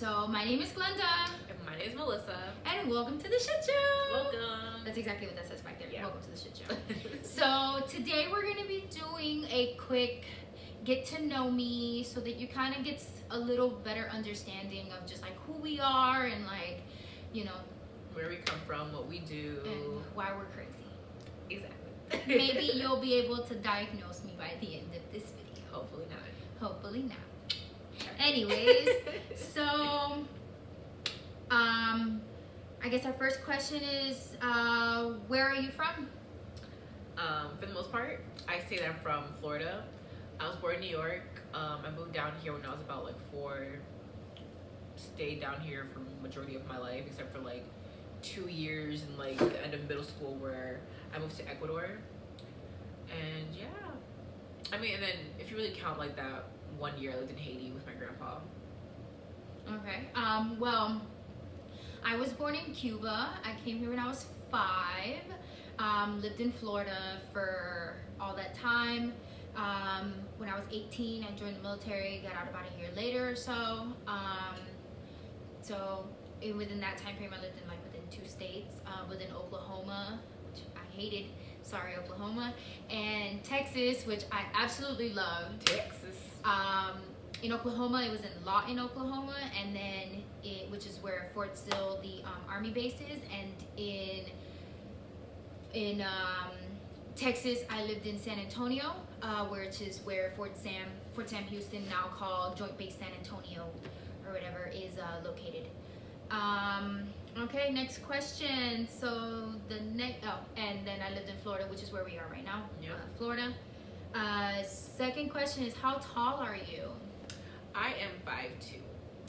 So my name is Glenda. And my name is Melissa. And welcome to the shit show. Welcome. That's exactly what that says back there. Yeah. Welcome to the shit show. So today we're going to be doing a quick get to know me so that you kind of get a little better understanding of just like who we are and like, you know, where we come from, what we do, and why we're crazy. Exactly. Maybe you'll be able to diagnose me by the end of this video. Hopefully not. Hopefully not. Anyways, so I guess our first question is, where are you from? For the most part, I say that I'm from Florida. I was born in New York. I moved down here when I was about like 4. Stayed down here for the majority of my life, except for like 2 years in like the end of middle school where I moved to Ecuador. And yeah, I mean, and then if you really count like that 1 year I lived in Haiti with my grandpa. Okay. Well, I was born in Cuba. I came here when I was 5. Lived in Florida for all that time. When I was 18, I joined the military. Got out about a year later or so. Within that time frame, I lived in like within 2 states. Within Oklahoma, which I hated. Sorry, Oklahoma, and Texas, which I absolutely loved. Texas. In Oklahoma, it was in Lawton, Oklahoma, and then which is where Fort Sill, the Army base is, and in Texas, I lived in San Antonio, which is where Fort Sam Houston, now called Joint Base San Antonio, or whatever, is located. Okay, next question. So and then I lived in Florida, which is where we are right now. Yep. Florida. Second question is, how tall are you? I am 5'2".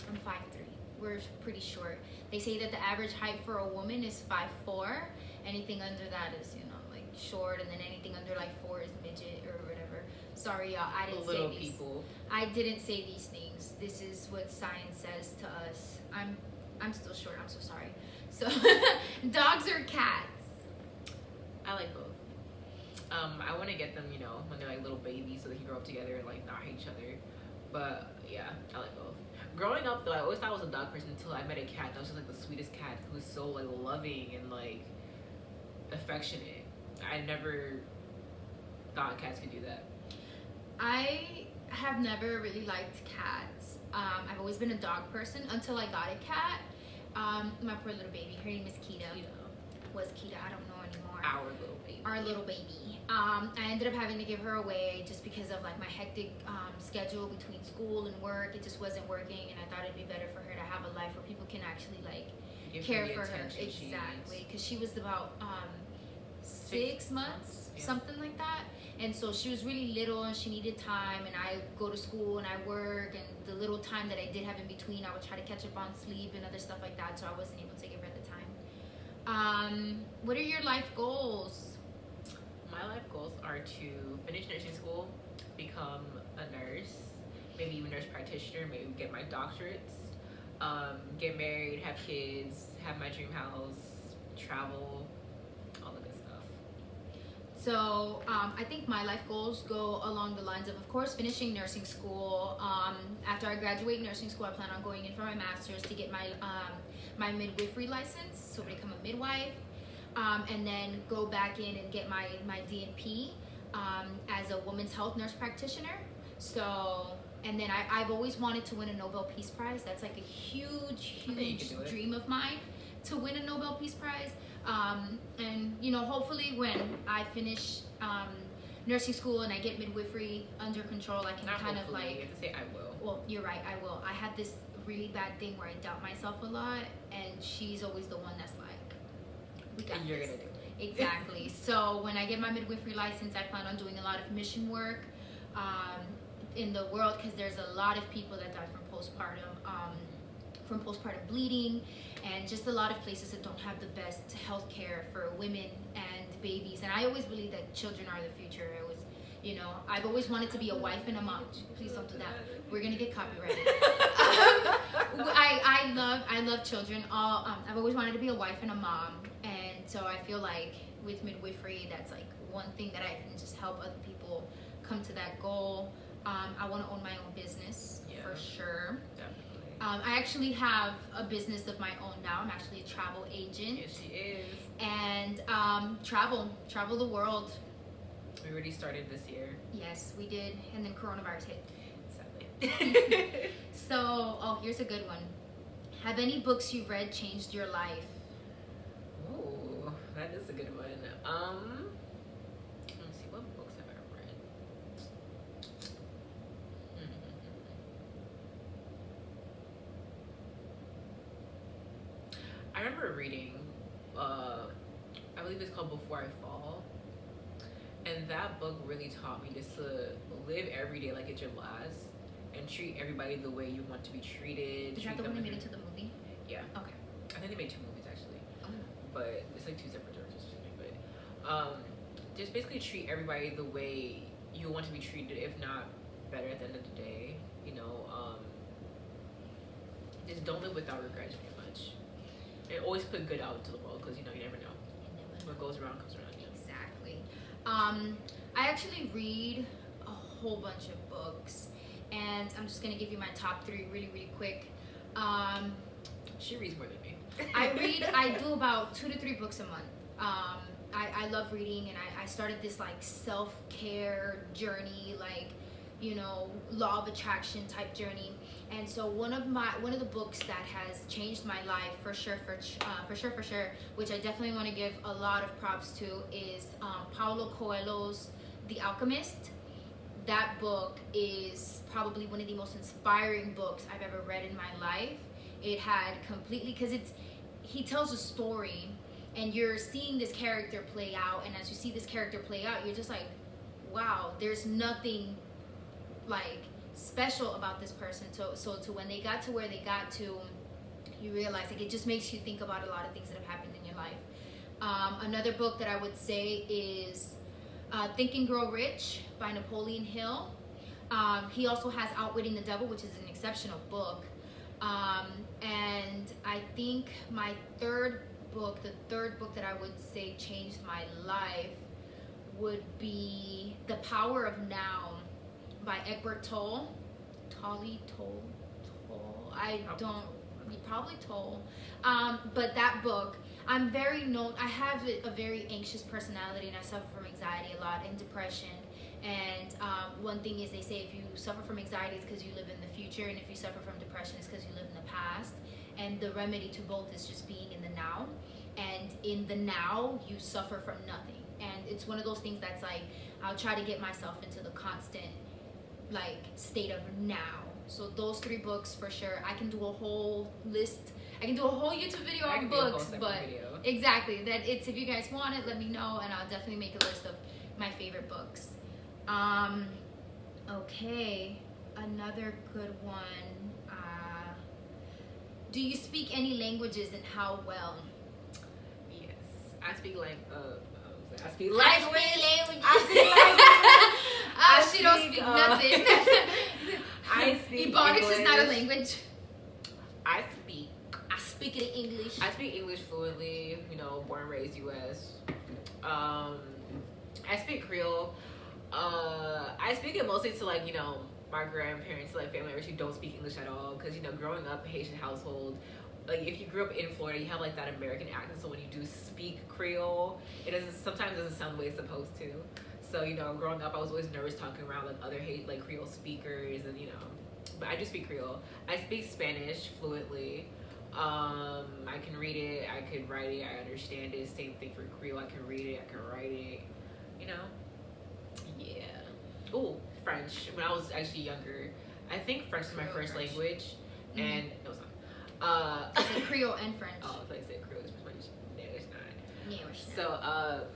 I'm 5'3". We're pretty short. They say that the average height for a woman is 5'4". Anything under that is, like short, and then anything under like 4 is midget or whatever. Sorry, y'all. I didn't Little say these. people. I didn't say these things. This is what science says to us. I'm still short. I'm so sorry. So, dogs or cats? I like both. I want to get them, when they're like little babies, so they can grow up together and like not hate each other. But yeah, I like both. Growing up though, I always thought I was a dog person until I met a cat that was just like the sweetest cat, who was so like loving and like affectionate. I never thought cats could do that. I have never really liked cats. I've always been a dog person until I got a cat. My poor little baby. Her name is Kita. Was Kita? I don't know anymore. Our little baby. I ended up having to give her away just because of like my hectic schedule between school and work. It just wasn't working, and I thought it'd be better for her to have a life where people can actually like care for her. Exactly, because she was about 6 months, yeah. Something like that. And so she was really little and she needed time, and I go to school and I work, and the little time that I did have in between, I would try to catch up on sleep and other stuff like that, so I wasn't able to give her the time. What are your life goals? My life goals are to finish nursing school, become a nurse, maybe even nurse practitioner, maybe get my doctorates, get married, have kids, have my dream house, travel, all the good stuff. So I think my life goals go along the lines of course, finishing nursing school. After I graduate nursing school, I plan on going in for my master's to get my my midwifery license, so become a midwife, and then go back in and get my DNP as a women's health nurse practitioner. So, and then I've always wanted to win a Nobel Peace Prize. That's like a huge dream of mine, to win a Nobel Peace Prize. And hopefully when I finish nursing school and I get midwifery under control, I can kind of like. You have to say I will. Well, you're right, I will. I had this really bad thing where I doubt myself a lot, and she's always the one that's like, we got You're this. gonna do it. Exactly. So when I get my midwifery license, I plan on doing a lot of mission work in the world, because there's a lot of people that die from postpartum bleeding, and just a lot of places that don't have the best health care for women and babies. And I always believe that children are the future. I've always wanted to be a wife and a mom. Please don't do that. We're gonna get copyrighted. I love children. I've always wanted to be a wife and a mom, and so I feel like with midwifery, that's like one thing that I can just help other people come to that goal. I want to own my own business, for sure. Definitely. I actually have a business of my own now. I'm actually a travel agent. Yes, she is. And travel the world. We already started this year. Yes, we did. And then coronavirus hit. Sadly. So, here's a good one. Have any books you read changed your life? Ooh, that is a good one. Let me see, what books have I read? I remember reading, I believe it's called Before I Fall. And that book really taught me just to live every day like it's your last and treat everybody the way you want to be treated. Is that the one they made into the movie? Yeah. Okay. I think they made 2 movies actually. Oh. But it's like 2 separate directors or something. But just basically treat everybody the way you want to be treated, if not better at the end of the day. You know, just don't live without regrets very much. And always put good out into the world because, you know, you never know. What goes around comes around. Yeah. Exactly. I actually read a whole bunch of books, and I'm just gonna give you my top 3 really, really quick. She reads more than me. I do about 2 to 3 books a month. I love reading, and I started this like self-care journey, like, you know, law of attraction type journey. And so one of the books that has changed my life for sure, which I definitely want to give a lot of props to, is Paulo Coelho's The Alchemist. That book is probably one of the most inspiring books I've ever read in my life. It had completely, because he tells a story, and you're seeing this character play out, and as you see this character play out, you're just like, wow, there's nothing like special about this person. So to when they got to where they got to, you realize, like, it just makes you think about a lot of things that have happened in your life. Another book that I would say is Think and Grow Rich by Napoleon Hill. He also has Outwitting the Devil, which is an exceptional book. And I think my the third book that I would say changed my life would be The Power of Now by Eckhart Tolle. Probably Tolle. But that book, I have a very anxious personality, and I suffer from anxiety a lot and depression. And one thing is, they say if you suffer from anxiety, it's because you live in the future, and if you suffer from depression, it's because you live in the past. And the remedy to both is just being in the now. And in the now, you suffer from nothing. And it's one of those things that's like, I'll try to get myself into the constant like state of now. So those 3 books for sure. I can do a whole list. I can do a whole YouTube video on books, but exactly, that it's, if you guys want it, let me know, and I'll definitely make a list of my favorite books. Okay, another good one. Do you speak any languages, and how well? Yes, I speak language. She don't speak nothing. I speak Ebonics English. is not a language. I speak it in English. I speak English fluently. You know, born and raised U.S. I speak Creole. I speak it mostly to, like, you know, my grandparents, like family members who don't speak English at all. Because, you know, growing up Haitian household, like, if you grew up in Florida, you have like that American accent. So when you do speak Creole, sometimes doesn't sound the way it's supposed to. So, you know, growing up, I was always nervous talking around like other Creole speakers, and, you know, but I do speak Creole. I speak Spanish fluently. I can read it, I can write it, I understand it. Same thing for Creole. I can read it, I can write it. You know, yeah. Oh, French. When I was actually younger, I think French is my first language, and no, it's not. It's like Creole and French. Oh, I said Creole is French. No, it's not. Yeah, it's not. So,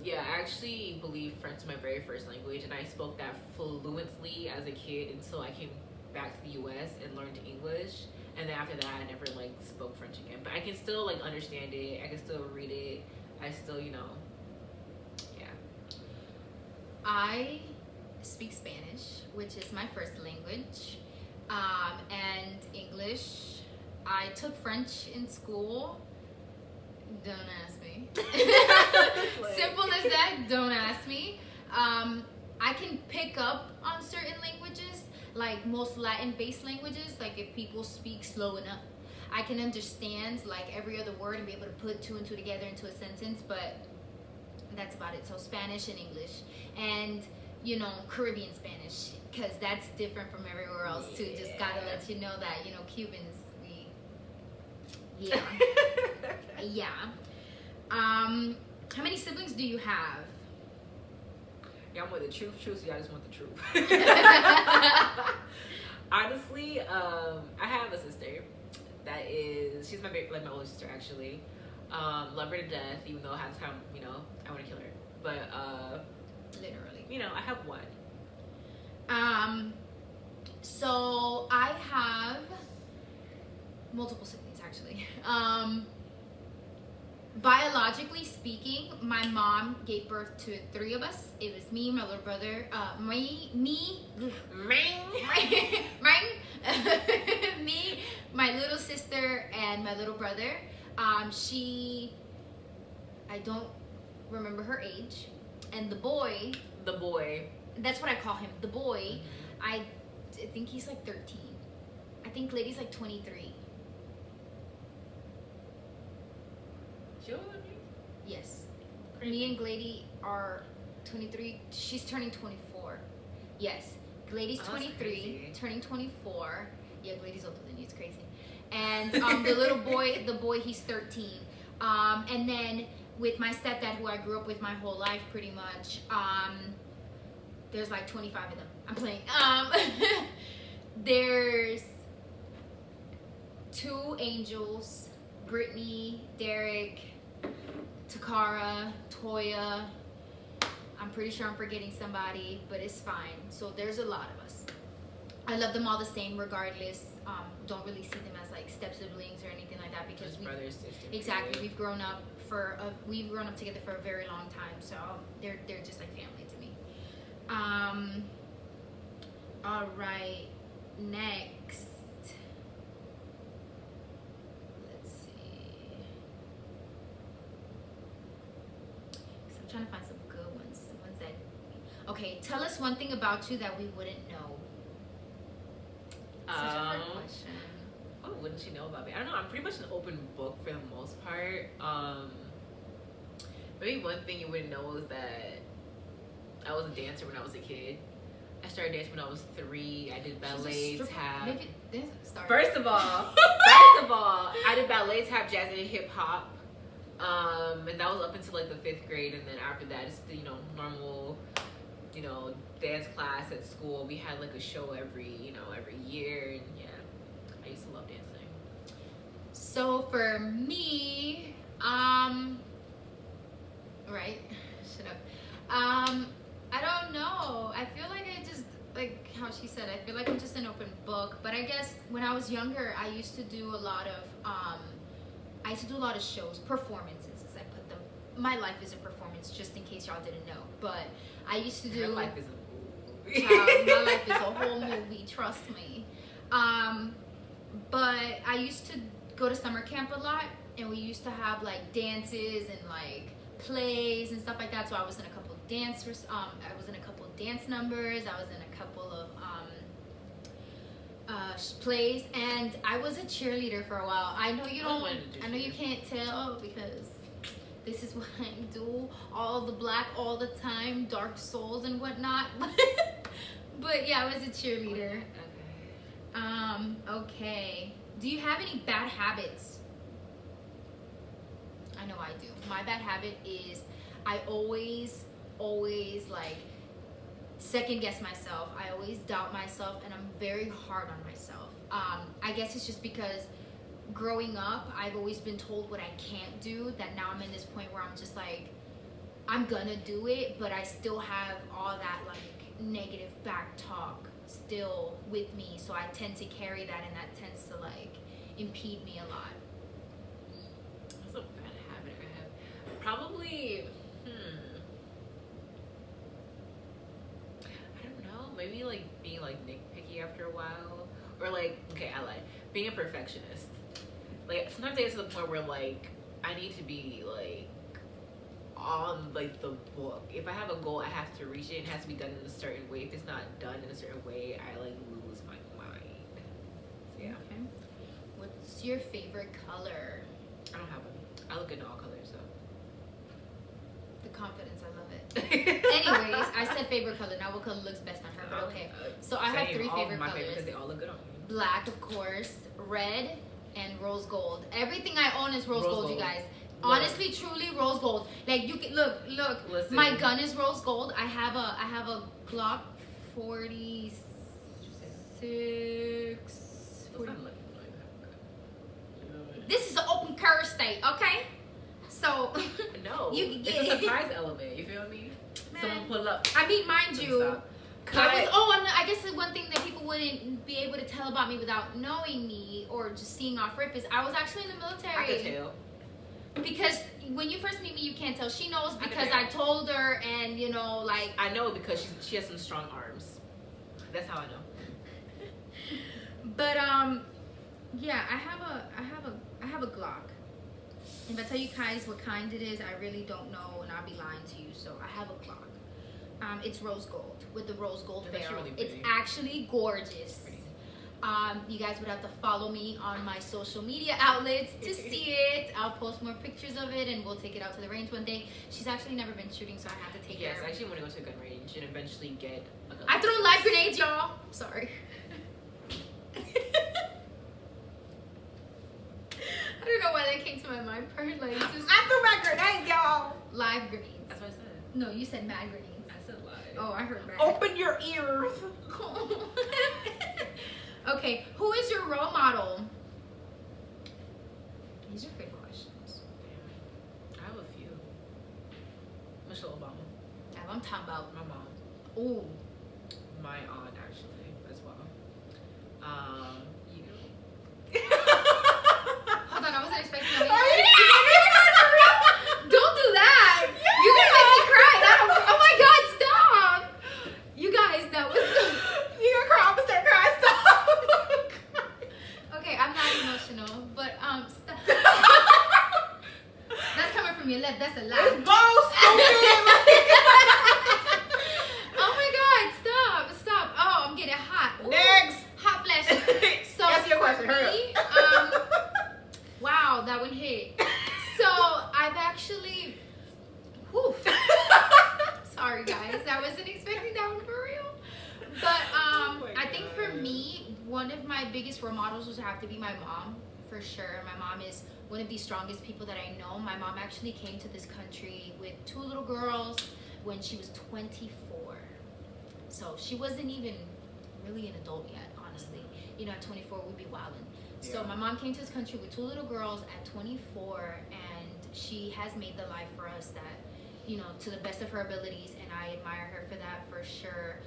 yeah, I actually believe French is my very first language, and I spoke that fluently as a kid until I came back to the U.S. and learned English. And then after that, I never like spoke French again. But I can still like understand it. I can still read it. I still, you know, yeah. I speak Spanish, which is my first language, and English. I took French in school. Don't ask me. Simple as that. Don't ask me. I can pick up on certain languages. like most Latin-based languages, like if people speak slow enough, I can understand like every other word and be able to put two and two together into a sentence, but that's about it. So Spanish and English, and you know, Caribbean Spanish, because that's different from everywhere else too. Just gotta let you know that, you know, Cubans, we, yeah. Yeah. How many siblings do you have? Yeah, I'm with the truth, so y'all just want the truth. Honestly, I have a sister that is, she's my like my older sister actually. Love her to death, even though half the time, you know, I want to kill her. But Literally. you know, I have one. So I have multiple siblings actually. Biologically speaking, my mom gave birth to three of us. It was me, my little brother, me, my little sister, and my little brother. I don't remember her age, and the boy, that's what I call him, the boy. I think he's like 13. I think Lady's like 23. She older than me? Yes. Crazy. Me and Glady are 23. She's turning 24. Yes. Glady's 23, turning 24. Yeah, Glady's older than you. It's crazy. And the little boy, he's 13. And then with my stepdad, who I grew up with my whole life pretty much, there's like 25 of them. I'm playing. There's 2 angels, Brittany, Derek, Takara, Toya. I'm pretty sure I'm forgetting somebody, but it's fine. So there's a lot of us. I love them all the same regardless. Don't really see them as like step siblings or anything like that, because we brothers, sisters. exactly, we've grown up together for a very long time, so they're just like family to me. All right, next. Let's see. So I'm trying to find some good ones, the ones that. Okay, tell us one thing about you that we wouldn't know. Such a hard question. What wouldn't you know about me? I don't know. I'm pretty much an open book for the most part. Maybe one thing you wouldn't know is that I was a dancer when I was a kid. I started dancing when I was 3. I did ballet, tap. First of all, I did ballet, tap, jazz, and hip hop. And that was up until like the 5th grade, and then after that, it's the normal, dance class at school. We had like a show every year, and yeah, I used to love dancing. So for me, right, shut up. I don't know. I feel like I just, like how she said, I feel like I'm just an open book. But I guess when I was younger, I used to do a lot of shows, performances, as I put them. My life is a performance, just in case y'all didn't know. But I used to do. Your life is a movie. My life is a whole movie. Trust me. But I used to go to summer camp a lot, and we used to have like dances and like plays and stuff like that. So I was in a couple of dance numbers. I was in a couple of plays, and I was a cheerleader for a while. I know you don't. I know you can't tell because this is what I do. All the black, all the time, dark souls and whatnot. But yeah, I was a cheerleader. Okay. Do you have any bad habits? I know I do. My bad habit is I always like second guess myself. I always doubt myself, and I'm very hard on myself. I guess it's just because growing up, I've always been told what I can't do, that now I'm in this point where I'm just like, I'm gonna do it, but I still have all that like negative back talk still with me, so I tend to carry that, and that tends to like impede me a lot. That's a bad habit I have. Probably, I don't know, maybe like being like nitpicky after a while, or like, okay, I lied, being a perfectionist. Like sometimes I get to the point where like I need to be like on like the book. If I have a goal, I have to reach it. It has to be done in a certain way. If it's not done in a certain way, I like lose What's your favorite color? I don't have one. I look into all colors, so. The confidence, I love it. Anyways, I said favorite color. Now what color looks best on her? But okay. So I have 3 favorite colors. Because they all look good on me. Black, of course, red, and rose gold. Everything I own is rose gold, you guys. Look. Honestly, truly rose gold. Like you can look. Listen. My gun is rose gold. I have a Glock 46. 40. This is an open carry state, okay? So no, you can get it's a surprise element. You feel me? Man. Someone pull up. I mean, mind you, and I guess the one thing that people wouldn't be able to tell about me without knowing me or just seeing off rip is I was actually in the military. I could tell. Because when you first meet me, you can't tell. She knows because I told her, and you know, like I know because she has some strong arms. That's how I know. But yeah, I have a Glock. If I tell you guys what kind it is, I really don't know, and I'll be lying to you. So I have a Glock. It's rose gold with the rose gold barrel. Really it's actually gorgeous. You guys would have to follow me on my social media outlets to see it. I'll post more pictures of it, and we'll take it out to the range one day. She's actually never been shooting, so I have to take her. Yes, I actually want to go to a gun range and eventually get a gun. I threw live grenades, y'all. Sorry. I don't know why that came to my mind. Like, just I threw my grenades, y'all. Live grenades. That's what I said. No, you said mad grenades. I said live. Oh, I heard mad. Open your ears. Okay, who is your role model? These are good questions. I have a few. Michelle Obama. I'm talking about My mom. ooh. My aunt, actually, as well. You. Hold on, I wasn't expecting that. Don't do that. You're gonna make me cry. Oh my God, stop. You guys, that was. You gonna cry? I'm gonna start crying. Stop. Okay, I'm not emotional, but stop. That's coming from your lip. That's a lie. Oh my God, stop. Oh, I'm getting hot. Ooh, Next. hot flashes. So Ask your question. Hurry me, wow, that one hit. So I've actually, whew. Sorry guys, I wasn't expecting that one for real. But I think for me, one of my biggest role models would have to be my mom, for sure. My mom is one of the strongest people that I know. My mom actually came to this country with 2 little girls when she was 24. So she wasn't even really an adult yet, honestly. You know, at 24, we'd be wildin'. So my mom came to this country with 2 little girls at 24, and she has made the life for us that, you know, to the best of her abilities, and I admire her for that for sure.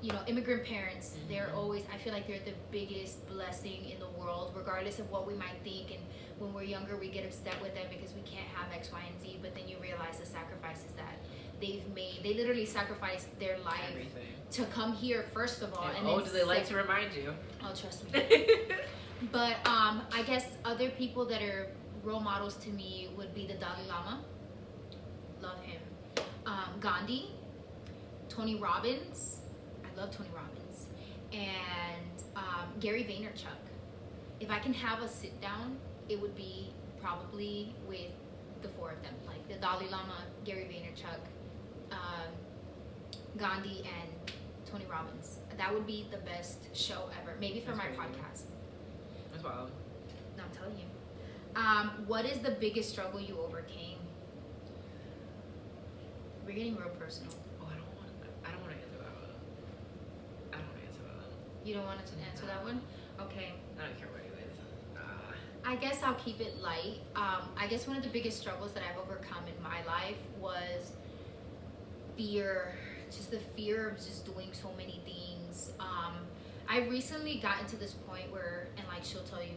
You know, immigrant parents, they're always, I feel like they're the biggest blessing in the world, regardless of what we might think. And when we're younger, we get upset with them because we can't have X, Y, and Z, but then you realize the sacrifices that they've made. They literally sacrificed their life to come here, first of all. And do they like to remind you? Oh, trust me. But I guess other people that are role models to me would be the Dalai Lama. Love him. Gandhi, Tony Robbins. I love Tony Robbins. And Gary Vaynerchuk. If I can have a sit down, it would be probably with the 4 of them, like the Dalai Lama, Gary Vaynerchuk, Gandhi, and Tony Robbins. That would be the best show ever. Maybe for my podcast. That's wild. No, I'm telling you. What is the biggest struggle you overcame? We're getting real personal. Oh, I don't want to answer that one. I don't want to answer that one. You don't want to answer that one? Okay. I don't care what it is. I guess I'll keep it light. I guess one of the biggest struggles that I've overcome in my life was fear. Just the fear of just doing so many things. I recently gotten to this point where, and like she'll tell you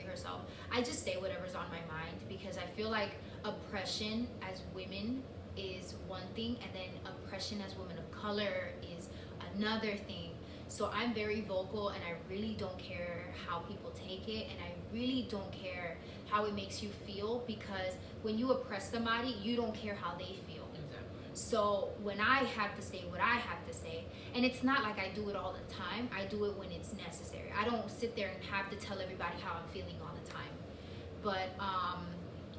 herself, I just say whatever's on my mind, because I feel like oppression as women is one thing, and then oppression as women of color is another thing. So I'm very vocal, and I really don't care how people take it, and I really don't care how it makes you feel, because when you oppress somebody, you don't care how they feel. Exactly. So when I have to say what I have to say, and it's not like I do it all the time, I do it when it's necessary. I don't sit there and have to tell everybody how I'm feeling all the time. But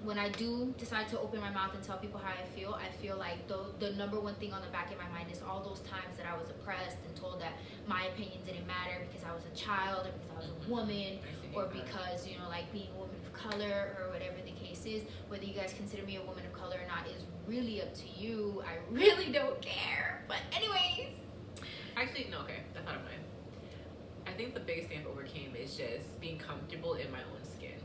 when I do decide to open my mouth and tell people how I feel like the number one thing on the back of my mind is all those times that I was oppressed and told that my opinion didn't matter because I was a child or because I was a woman or because, you know, like being a woman of color or whatever the case is. Whether you guys consider me a woman of color or not is really up to you. I really don't care. But anyways. Actually, no, okay. That's not mine. I think the biggest thing I've overcame is just being comfortable in my own skin.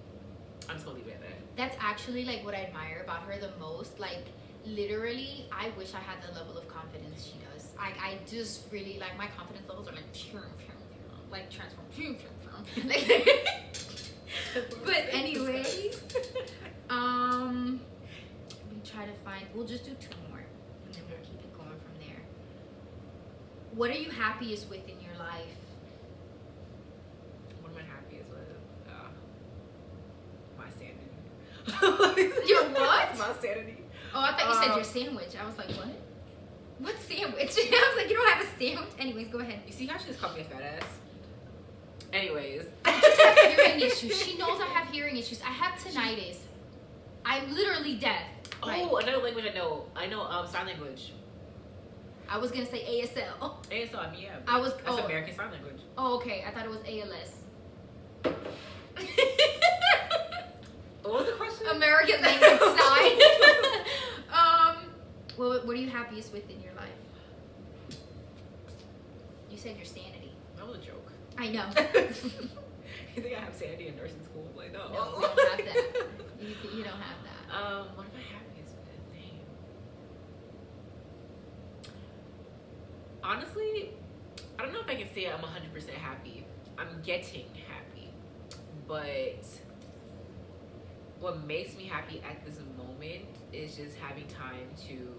I'm just gonna leave it at that. That's actually like what I admire about her the most. Like literally, I wish I had the level of confidence she does. I just really like my confidence levels are like transform. Like, but anyways, we try to find. We'll just do 2 more, and then we'll keep it going from there. What are you happiest with in your life? What am I happiest with? My sanity. Your what? My sanity. Oh, I thought you said your sandwich. I was like, what? What sandwich? I was like, you don't have a sandwich? Anyways, go ahead. You see how she just called me a fat ass? Anyways. I just have hearing issues. She knows I have hearing issues. I have tinnitus. I'm literally deaf. Oh, another language I know. I know sign language. I was gonna say ASL. ASL, I mean, yeah. I was. That's American Sign Language. Oh, okay. I thought it was ALS. What was the question? American Language Sign. What are you happiest with in your life? You said your sanity. That was a joke. I know. You think I have sanity in nursing school? Like, no. No, you don't have that. You don't have that. What am I happiest with? Dang. Honestly, I don't know if I can say I'm 100% happy. I'm getting happy. But what makes me happy at this moment is just having time to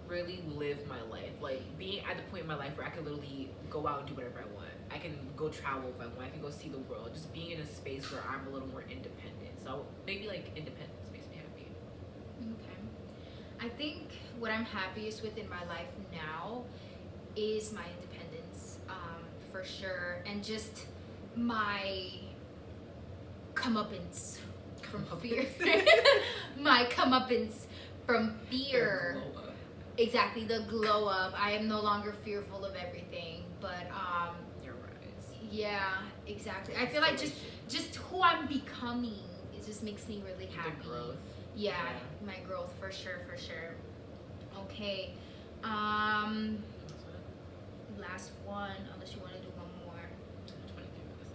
really live my life. Like being at the point in my life where I can literally go out and do whatever I want. I can go travel if I want. I can go see the world. Just being in a space where I'm a little more independent. So maybe like independence makes me happy. Okay. I think what I'm happiest with in my life now is my independence, for sure, and just my comeuppance from fear. My comeuppance from fear. Exactly, the glow up. I am no longer fearful of everything, but You're right. yeah, exactly. I feel like just who I'm becoming, it just makes me really happy. The growth. Yeah, my growth for sure. Okay, last one, unless you want to do one more. 23 minutes.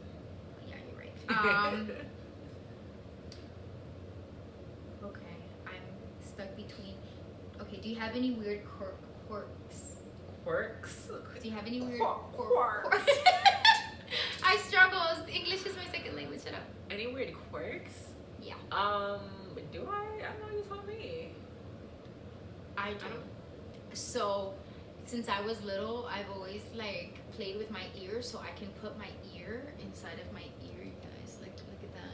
Yeah, you're right. Okay, I'm stuck between. Okay, do you have any weird quirks? Quirks? Do you have any weird Quirks. I struggle. English is my second language. Shut up. Any weird quirks? Yeah. Do I? I don't know, you told me. I do. So, since I was little, I've always like played with my ear, so I can put my ear inside of my ear. You guys, like, look at that.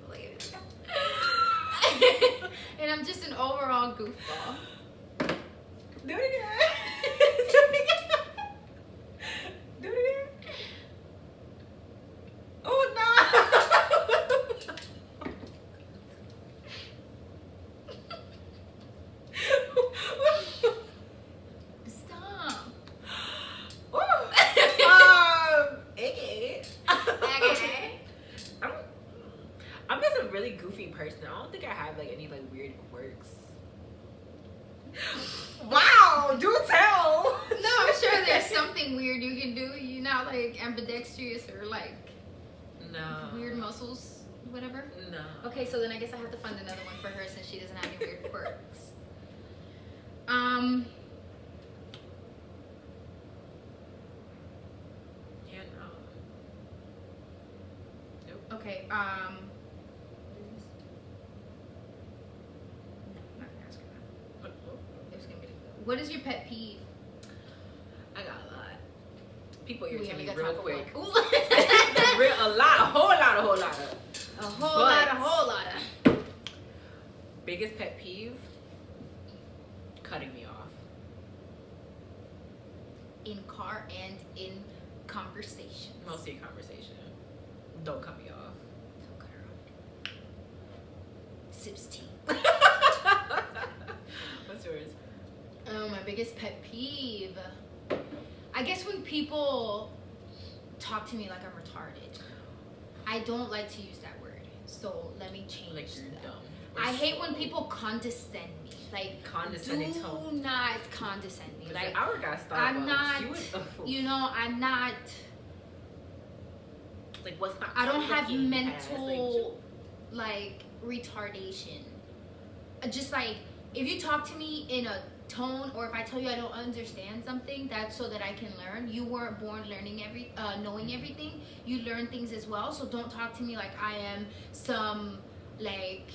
Look at that. And I'm just an overall goofball. Do it again. Do it again. Do it again. Oh no. Stop. Okay. I'm just a really goofy person. I don't think I have like any like weird quirks. Wow, do tell. No, I'm sure there's something weird you can do. You're not like ambidextrous or like No. weird muscles, whatever. No. Okay, so then I guess I have to find another one for her since she doesn't have any weird quirks. Yeah, no. Nope. Okay, no, I'm not gonna ask her that. It's gonna be. What is your pet peeve? I got a lot. People We irritate only me got real time for quick. one. A lot, a whole lot. A whole lot of. But- A whole lot of. I don't know. What? I Biggest pet peeve? Cutting me off. In car and in conversation. Mostly in conversation. Don't cut me off. Don't cut her off. Sips tea. What's yours? Oh, my biggest pet peeve. I guess when people talk to me like I'm retarded. I don't like to use that word. So let me change Like you're that. dumb. I hate when people condescend me. Like, Condescending do tone. not condescend me. Like, our guy Starbucks. I'm not, You I'm not, like what's not? I don't have looking mental, like, retardation. Just like, if you talk to me in a tone, or if I tell you I don't understand something, that's so that I can learn. You weren't born knowing everything. You learn things as well. So don't talk to me like I am some, like,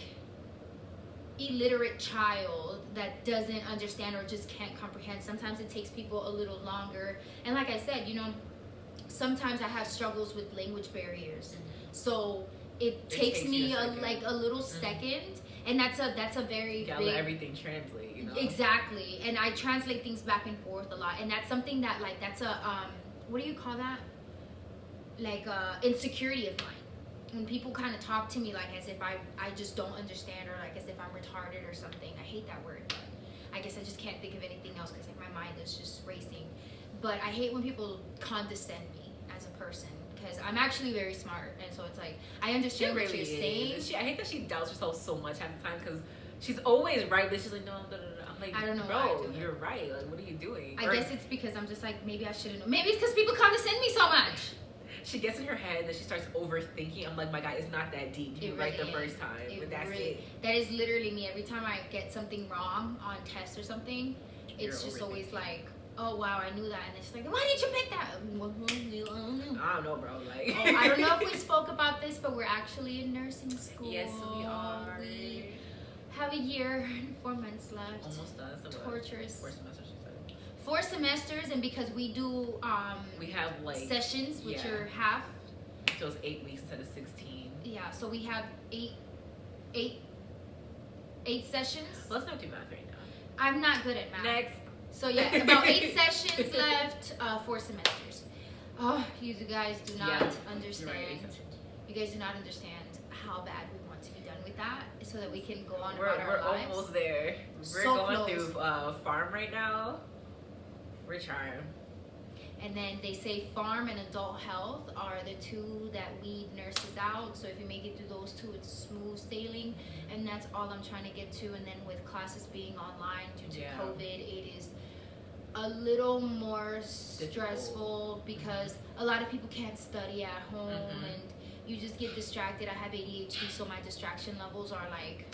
illiterate child that doesn't understand or just can't comprehend. Sometimes it takes people a little longer. And like I said, sometimes I have struggles with language barriers. So it takes me a little second. And that's a very big... let everything translate, Exactly. And I translate things back and forth a lot. And that's something that, like, that's a, what do you call that? Like, insecurity of mine. When people kind of talk to me like as if I just don't understand, or like as if I'm retarded or something. I hate that word. But I guess I just can't think of anything else because like my mind is just racing. But I hate when people condescend me as a person, because I'm actually very smart, and so it's like I understand what you're saying. I hate that she doubts herself so much half the time, because she's always right, but she's like, no, I'm like, I don't know, bro, you're right. Like, what are you doing? I guess it's because I'm just like, maybe I shouldn't know. Maybe it's because people condescend me so much. She gets in her head and then she starts overthinking. I'm like, my guy, it's not that deep. You're right the first time. But that's it. That is literally me. Every time I get something wrong on tests or something, it's just always like, oh wow, I knew that, and it's like, why did you pick that? I don't know, bro. Like, I don't know if we spoke about this, but we're actually in nursing school. Yes, we are. We have a year and 4 months left. Almost done. So torturous. 4 semesters, she said. 4 semesters, and because we do we have like sessions, which are half. So it's 8 weeks instead of 16. Yeah, so we have eight sessions. Well, let's not do math right now. I'm not good at math. Next. So yeah, about 8 sessions left, 4 semesters. Oh, you guys do not understand. Right, you guys do not understand how bad we want to be done with that, so that we can go on we're about our lives. We're almost there. We're so going close. through farm right now. We're trying. And then they say farm and adult health are the 2 that weed nurses out. So if you make it through those 2, it's smooth sailing. And that's all I'm trying to get to. And then with classes being online due to COVID, it is a little more stressful because a lot of people can't study at home and you just get distracted. I have ADHD, so my distraction levels are like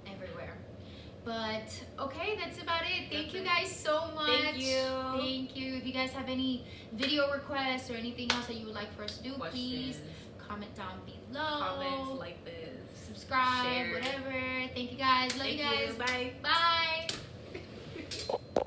everywhere. But okay, that's about it. Thank you guys so much. Thank you. Thank you. If you guys have any video requests or anything else that you would like for us to do, please comment down below. Comments like this. Subscribe, share. whatever. Thank you guys. Love you guys. Bye.